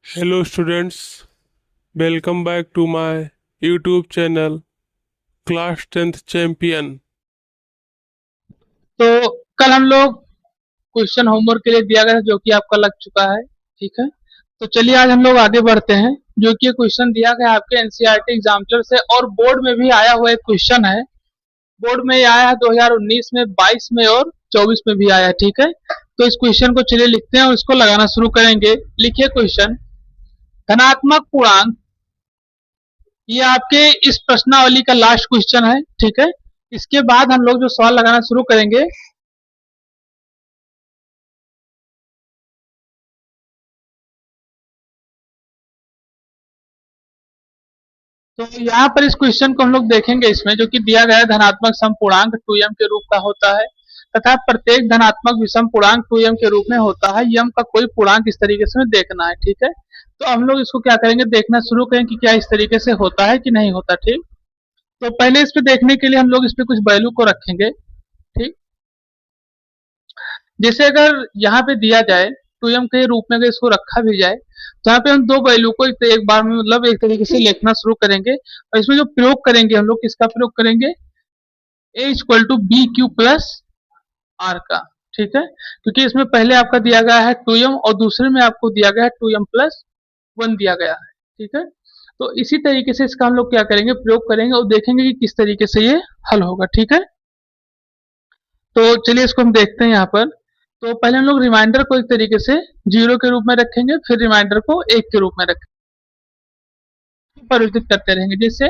Hello students, welcome back to my YouTube channel Class 10th Champion। तो कल हम लोग क्वेश्चन होमवर्क के लिए दिया गया था जो कि आपका लग चुका है। ठीक है, तो चलिए आज हम लोग आगे बढ़ते हैं। जो कि क्वेश्चन दिया गया है आपके एनसीईआरटी एग्जामिनर से और बोर्ड में भी आया हुआ एक क्वेश्चन है। बोर्ड में ये आया है 2019 में, 22 में और 24 में भी आया है। ठीक है, तो इस क्वेश्चन को चलिए लिखते हैं और इसको लगाना शुरू करेंगे। लिखिए क्वेश्चन, धनात्मक पूर्णांक, ये आपके इस प्रश्नावली का लास्ट क्वेश्चन है। ठीक है, इसके बाद हम लोग जो सवाल लगाना शुरू करेंगे, तो यहाँ पर इस क्वेश्चन को हम लोग देखेंगे। इसमें जो कि दिया गया है, धनात्मक सम पूर्णांक 2m के रूप का होता है तथा प्रत्येक धनात्मक विषम पूर्णांक 2m के रूप में होता है। यम का कोई पूर्णांक इस तरीके से हमें देखना है। ठीक है, तो हम लोग इसको क्या करेंगे, देखना शुरू करें कि क्या इस तरीके से होता है कि नहीं होता। ठीक, तो पहले इस पे देखने के लिए हम लोग इस पे कुछ वैल्यू को रखेंगे। ठीक, जैसे अगर यहाँ पे दिया जाए 2m के रूप में अगर इसको रखा भी जाए, तो यहाँ पे हम दो वैल्यू को एक बार में मतलब एक तरीके से लिखना शुरू करेंगे। और इसमें जो प्रयोग करेंगे हम लोग, किसका प्रयोग करेंगे, A equal to B Q plus R का। ठीक है, क्योंकि इसमें पहले आपका दिया गया है 2m और दूसरे में आपको दिया गया है 2m प्लस 1 दिया गया है। ठीक है, तो इसी तरीके से इसका हम लोग क्या करेंगे, प्रयोग करेंगे और देखेंगे कि किस तरीके से ये हल होगा। ठीक है, तो चलिए इसको हम देखते हैं यहाँ पर। तो पहले हम लोग रिमाइंडर को एक तरीके से 0 के रूप में रखेंगे, फिर रिमाइंडर को 1 के रूप में रखेंगे, परिवर्तित करते रहेंगे। जैसे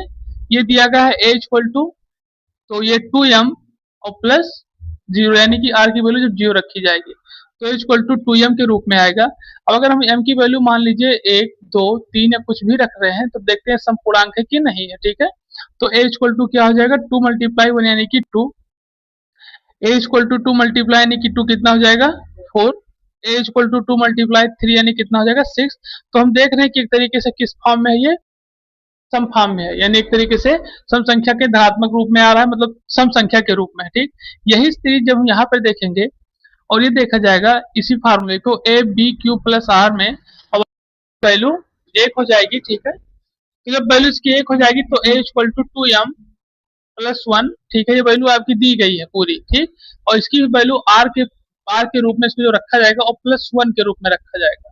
ये दिया गया है a इक्वल टू, तो ये 2m और प्लस 0, यानी कि r की वैल्यू जब 0 रखी जाएगी तो h इक्वल टू 2m के रूप में आएगा। अब अगर हम m की वैल्यू मान लीजिए 1, 2, 3 या कुछ भी रख रहे हैं, तो देखते हैं समपूर्णांक है कि नहीं है। ठीक है, तो a इक्वल टू क्या हो जाएगा, 2 मल्टीप्लाई 1 यानी कि 2, a इक्वल टू 2 मल्टीप्लाई यानी कि 2 कितना हो जाएगा 4, a इक्वल टू 2 मल्टीप्लाई 3 यानी कितना हो जाएगा 6। तो हम देख रहे हैं कि एक तरीके से किस फॉर्म में है, ये सम फॉर्म में है, यानी एक तरीके से सम संख्या के धनात्मक रूप में आ रहा है, मतलब सम संख्या के रूप में है। ठीक, यही स्थिति जब हम यहाँ पर देखेंगे और ये देखा जाएगा इसी फार्मूले को A B Q plus R में, और वैल्यू 1 हो जाएगी। ठीक है, तो जब वैल्यू इसकी 1 हो जाएगी तो ए इक्वल टू 2m प्लस 1। ठीक है, ये वैल्यू आपकी दी गई है पूरी। ठीक, और इसकी वैल्यू आर के रूप में इसको जो रखा जाएगा और प्लस 1 के रूप में रखा जाएगा।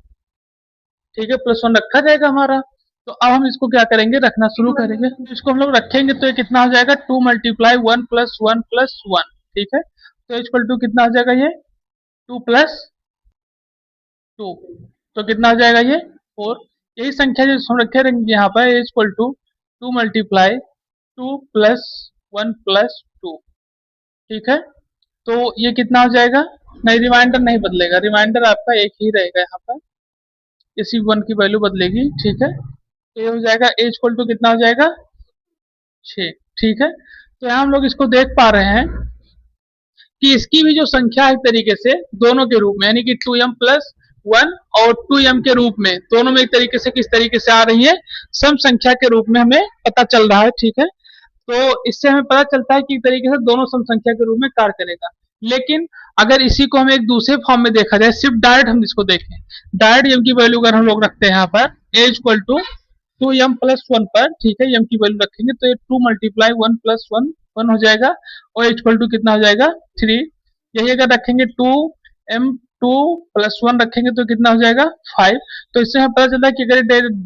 ठीक है, प्लस 1 रखा जाएगा हमारा। तो अब हम इसको क्या करेंगे, रखना शुरू करेंगे। तो इसको हम लोग रखेंगे तो ये कितना हो जाएगा, 2 मल्टीप्लाई 1 प्लस 1 प्लस 1। ठीक है, तो इक्वल टू कितना हो जाएगा, ये 2 प्लस 2, तो कितना हो जाएगा ये 4। यही संख्या जो हम रखे रहेंगे यहाँ पर equal to 2 multiply 2 plus 1 plus 2। ठीक है, तो ये कितना हो जाएगा, नहीं रिमाइंडर नहीं बदलेगा, रिमाइंडर आपका एक ही रहेगा यहाँ पर, इसी 1 की वैल्यू बदलेगी। ठीक है, तो ये हो जाएगा ए इक्वल टू कितना हो जाएगा 6। ठीक है, तो यहाँ हम लोग इसको देख पा रहे हैं कि इसकी भी जो संख्या है एक तरीके से दोनों के रूप में, यानी कि 2m प्लस 1 और 2m के रूप में, दोनों में एक तरीके से किस तरीके से आ रही है, सम संख्या के रूप में हमें पता चल रहा है। ठीक है, तो इससे हमें पता चलता है कि एक तरीके से दोनों सम संख्या के रूप में कार्य करेगा। लेकिन अगर इसी को हम एक दूसरे फॉर्म में देखा जाए, सिर्फ डायरेक्ट हम इसको देखें, डायरेक्ट एम की वैल्यू अगर हम लोग रखते हैं यहाँ पर ए इक्वल टू 2m प्लस 1 पर, ठीक है, एम की वैल्यू रखेंगे तो ये 2 मल्टीप्लाई 1 प्लस 1 1 हो जाएगा और इक्वल टू कितना हो जाएगा 3। यही अगर रखेंगे 2m 2 प्लस 1 रखेंगे तो कितना हो जाएगा 5। तो इससे हमें पता चलता है कि अगर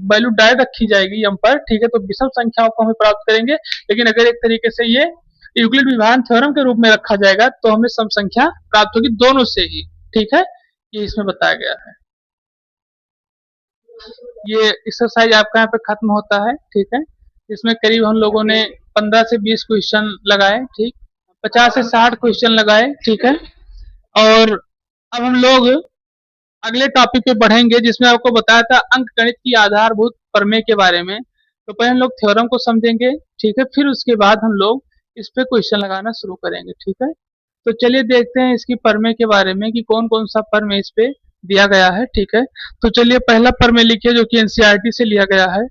वैल्यू डायरेक्ट रखी जाएगी एम पर, ठीक है, तो विषम संख्याओं को हमें प्राप्त करेंगे। लेकिन अगर एक तरीके से ये यूक्लिड विभाजन थ्योरम के रूप में रखा जाएगा तो हमें सम संख्या प्राप्त होगी दोनों से ही। ठीक है, ये इसमें बताया गया है। ये एक्सरसाइज आपका यहाँ पे खत्म होता है। ठीक है, इसमें करीब हम लोगों ने 15 से 20 क्वेश्चन लगाए। ठीक, 50 से 60 क्वेश्चन लगाए। ठीक है, और अब हम लोग अगले टॉपिक पे बढ़ेंगे जिसमें आपको बताया था अंक गणित की आधारभूत प्रमेय के बारे में। तो पहले हम लोग थ्योरम को समझेंगे। ठीक है, फिर उसके बाद हम लोग इस पे क्वेश्चन लगाना शुरू करेंगे। ठीक है, तो चलिए देखते हैं इसकी प्रमेय के बारे में कि कौन कौन सा प्रमेय इस पे दिया गया है। ठीक है, तो चलिए पहला प्रमेय लिखिए जो कि एनसीईआरटी से लिया गया है।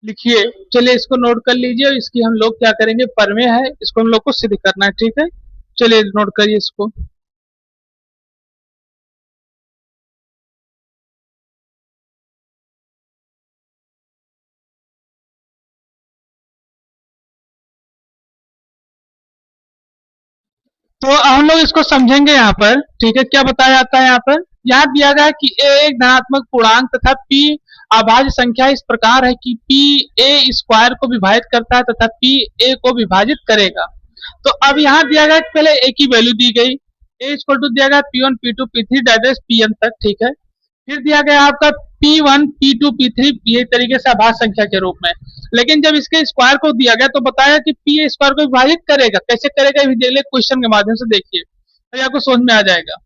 लिखिए, चलिए इसको नोट कर लीजिए और इसकी हम लोग क्या करेंगे, प्रमेय है, इसको हम लोग को सिद्ध करना है। ठीक है, चलिए नोट करिए इसको। तो हम लोग इसको समझेंगे यहाँ पर, ठीक है। क्या बताया जाता है यहाँ पर, यहाँ दिया गया है कि a एक धनात्मक पूर्णांक तथा p अभाज्य संख्या इस प्रकार है कि p a स्क्वायर को विभाजित करता है तथा p a को विभाजित करेगा। तो अब यहाँ दिया गया कि पहले a की वैल्यू दी गई, a इक्वल टू दिया गया p1 p2 p3 direct pn तक, ठीक है। फिर दिया गया आपका p1 p2 p3 ये तरीके से अभाज्य संख्या के रूप में। लेकिन जब इसके स्क्वायर को दिया गया तो बताया कि p स्क्वायर को विभाजित करेगा, कैसे करेगा ये देख ले क्वेश्चन के माध्यम से, देखिए तो आपको समझ में आ जाएगा।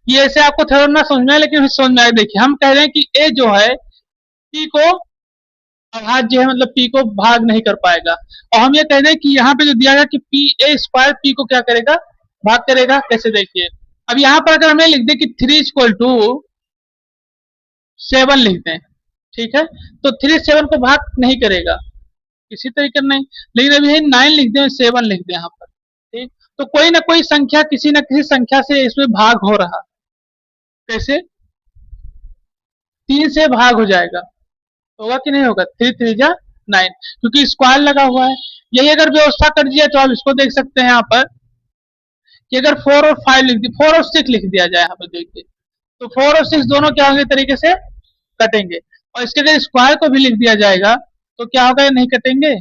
ये ऐसे आपको थोड़ा ना समझ में आए लेकिन समझ में आए। देखिए हम कह रहे हैं कि a जो है p को अभाज्य है, मतलब p को भाग नहीं कर पाएगा, और हम ये कह रहे हैं कि यहाँ पे जो दिया गया कि p a स्क्वायर p को क्या करेगा, भाग करेगा। कैसे, देखिए अब यहाँ पर अगर हमें लिख दे कि 3 इक्वल टू 7 लिख दें, ठीक है, तो 3 7 को भाग नहीं करेगा किसी तरीके नहीं। लेकिन अभी 9 लिख दें, 7 लिख दें यहाँ पर, ठीक, तो कोई ना कोई संख्या किसी न किसी संख्या से इसमें भाग हो रहा। कैसे, 3 से भाग हो जाएगा, होगा कि नहीं होगा, 3 3 जा 9, क्योंकि स्क्वायर लगा हुआ है। यही अगर व्यवस्था कर दिया तो आप इसको देख सकते हैं यहाँ पर कि अगर 4 और 5 लिख दिया, 4 और 6 लिख दिया जाए यहाँ पर, देखिए तो 4 और 6 दोनों क्या होंगे तरीके से कटेंगे, और इसके अगर स्क्वायर को भी लिख दिया जाएगा तो क्या होगा, ये नहीं कटेंगे,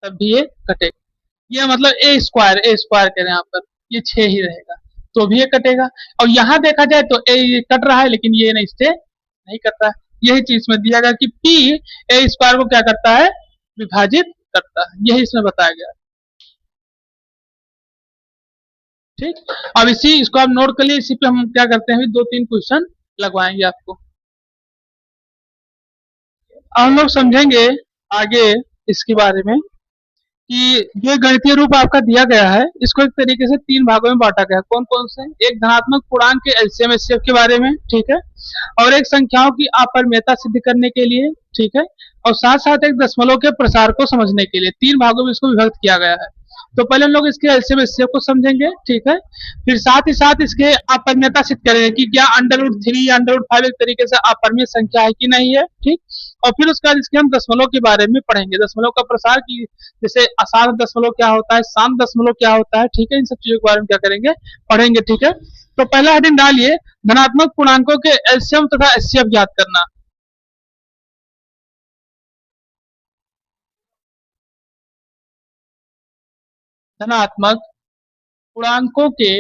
तब भी ये कटेगा। ये मतलब ए स्क्वायर कह रहे हैं यहाँ पर, ये 6 ही रहेगा तो भी ये कटेगा। और यहाँ देखा जाए तो ए ये कट रहा है लेकिन ये नहीं, इससे नहीं कट रहा है। यही चीज में दिया गया कि p ए स्क्वायर को क्या करता है, विभाजित करता है, यही इसमें बताया गया। ठीक, अब इसको आप नोट कर लिए, इसी पे हम क्या करते हैं, 2-3 क्वेश्चन लगवाएंगे आपको। अब हम लोग समझेंगे आगे इसके बारे में कि ये गणितीय रूप आपका दिया गया है, इसको एक तरीके से 3 भागों में बांटा गया है। कौन कौन से, एक धनात्मक पूर्णांक के एलसीएम एचसीएफ के बारे में, ठीक है, और एक संख्याओं की अपरिमेयता सिद्ध करने के लिए, ठीक है, और साथ साथ एक दशमलव के प्रसार को समझने के लिए 3 भागों में इसको विभक्त किया गया है। तो पहले हम लोग इसके एलसीएम एचसीएफ को समझेंगे, ठीक है, फिर साथ ही साथ इसके अपरिमेयता सिद्ध करेंगे कि क्या √3 या √5 एक तरीके से अपरिमेय संख्या है कि नहीं है, ठीक, और फिर उसके बाद इसके हम दशमलव के बारे में पढ़ेंगे, दशमलव का प्रसार की, जैसे असाध दशमलव क्या होता है, शांत दशमलव क्या होता है, ठीक है, इन सब चीजों के बारे में क्या करेंगे, पढ़ेंगे, ठीक है। तो पहला हेडिंग डालिए, धनात्मक पूर्णांकों के एलसीएम तथा एचसीएफ ज्ञात करना। धनात्मक पूर्णांकों के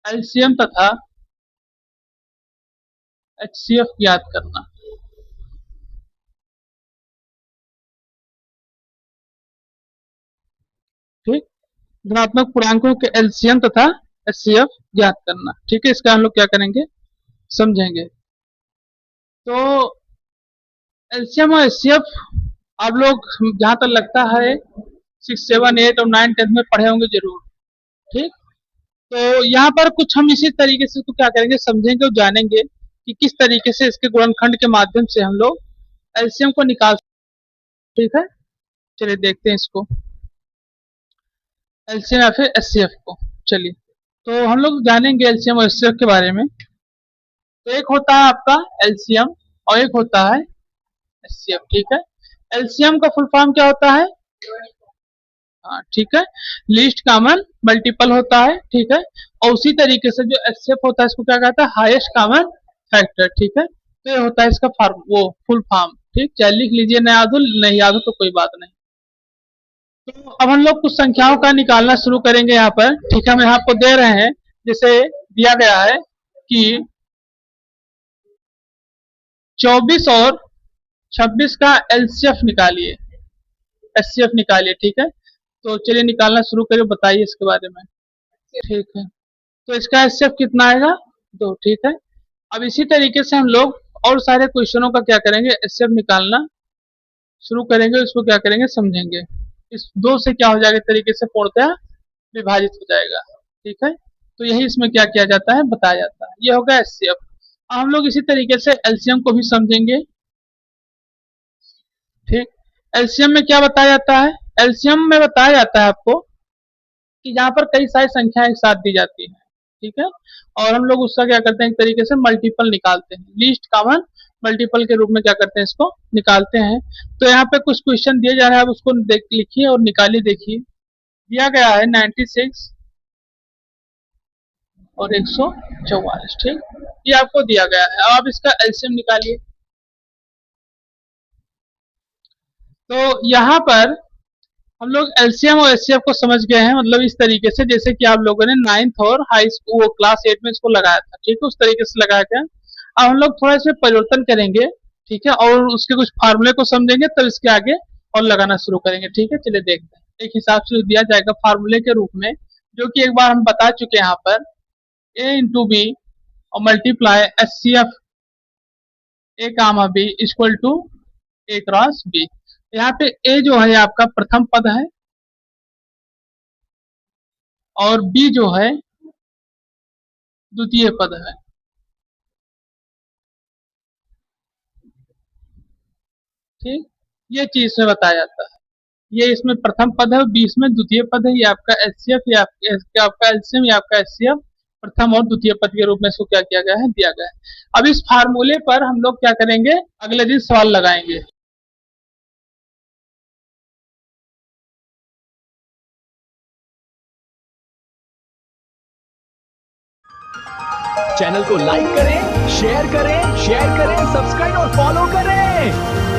एलसीएम तथा एचसीएफ ज्ञात करना। ठीक, धनात्मक पूर्णांकों के एलसीएम तथा एचसीएफ ज्ञात करना, ठीक है, इसका हम लोग क्या करेंगे, समझेंगे। तो एलसीएम और एचसीएफ आप लोग जहां तक लगता है 6, 7, 8 और 9, 10 में पढ़े होंगे जरूर, ठीक। तो यहाँ पर कुछ हम इसी तरीके से तो क्या करेंगे, समझेंगे और जानेंगे कि किस तरीके से इसके गुणनखंड के माध्यम से हम लोग एलसीएम को निकाल, ठीक है। चलिए देखते हैं इसको, एलसीएम या फिर एचसीएफ को। चलिए तो हम लोग जानेंगे एलसीएम और एचसीएफ के बारे में। तो एक होता है आपका एलसीएम और एक होता है एचसीएफ, ठीक है। एलसीएम का फुल फॉर्म क्या होता है, हाँ ठीक है, लीस्ट कॉमन मल्टीपल होता है, ठीक है, और उसी तरीके से जो एचसीएफ होता है इसको क्या कहता है, हाईएस्ट कॉमन फैक्टर, ठीक है। तो ये होता है इसका फॉर्म, वो फुल फॉर्म, ठीक, चाहे लिख लीजिए, नहीं याद हो तो कोई बात नहीं। तो अब हम लोग कुछ संख्याओं का निकालना शुरू करेंगे यहाँ पर, ठीक है, हम यहाँ आपको दे रहे हैं, जैसे दिया गया है कि 24 और 26 का एलसीएफ निकालिए, एचसीएफ निकालिए, ठीक है। तो चलिए निकालना शुरू करिए, बताइए इसके बारे में, ठीक है। तो इसका एचसीएफ कितना आएगा, 2, ठीक है। अब इसी तरीके से हम लोग और सारे क्वेश्चनों का क्या करेंगे, एचसीएफ निकालना शुरू करेंगे, उसको क्या करेंगे, समझेंगे। इस 2 से क्या हो जाएगा तरीके से पूर्णतः विभाजित हो जाएगा, ठीक है। तो यही इसमें क्या किया जाता है, बताया जाता है, ये होगा एचसीएफ। अब हम लोग इसी तरीके से एलसीएम को भी समझेंगे, ठीक। एलसीएम में क्या बताया जाता है, एलसीएम में बताया जाता है आपको कि यहाँ पर कई सारी संख्याएं एक साथ दी जाती हैं, ठीक है, और हम लोग उसका क्या करते हैं, एक तरीके से मल्टीपल निकालते हैं, लीस्ट कॉमन मल्टीपल के रूप में क्या करते हैं, इसको निकालते हैं। तो यहाँ पे कुछ क्वेश्चन दिए जा रहे हैं, आप उसको देख लिखिए और निकालिए, देखिए दिया गया है 96 और 144, ठीक, ये आपको दिया गया है। अब आप इसका एलसीएम निकालिए। तो यहाँ पर हम लोग एलसीएम और एचसीएफ को समझ गए हैं, मतलब इस तरीके से जैसे कि आप लोगों ने 9th और हाई स्कूल क्लास 8 में इसको लगाया था, ठीक है, उस तरीके से लगाया गया। अब हम लोग थोड़ा इसमें परिवर्तन करेंगे, ठीक है, और उसके कुछ फार्मूले को समझेंगे, तब इसके आगे और लगाना शुरू करेंगे, ठीक है। चलिए देखते हैं। एक हिसाब से दिया जाएगा फार्मूले के रूप में, जो कि एक बार हम बता चुके हैं यहाँ पर, ए इंटू बी और multiply H C F A comma B equal to A cross B. यहाँ पे ए जो है आपका प्रथम पद है और बी जो है द्वितीय पद है, ठीक, ये चीज इसमें बताया जाता है। ये इसमें प्रथम पद है, बी इसमें द्वितीय पद है। ये आपका एचसीएफ, ये आपका एलसीएम, ये आपका एचसीएफ प्रथम और द्वितीय पद के रूप में इसको क्या किया गया है, दिया गया है। अब इस फार्मूले पर हम लोग क्या करेंगे, अगले दिन सवाल लगाएंगे। चैनल को लाइक करें, शेयर करें, सब्सक्राइब और फॉलो करें।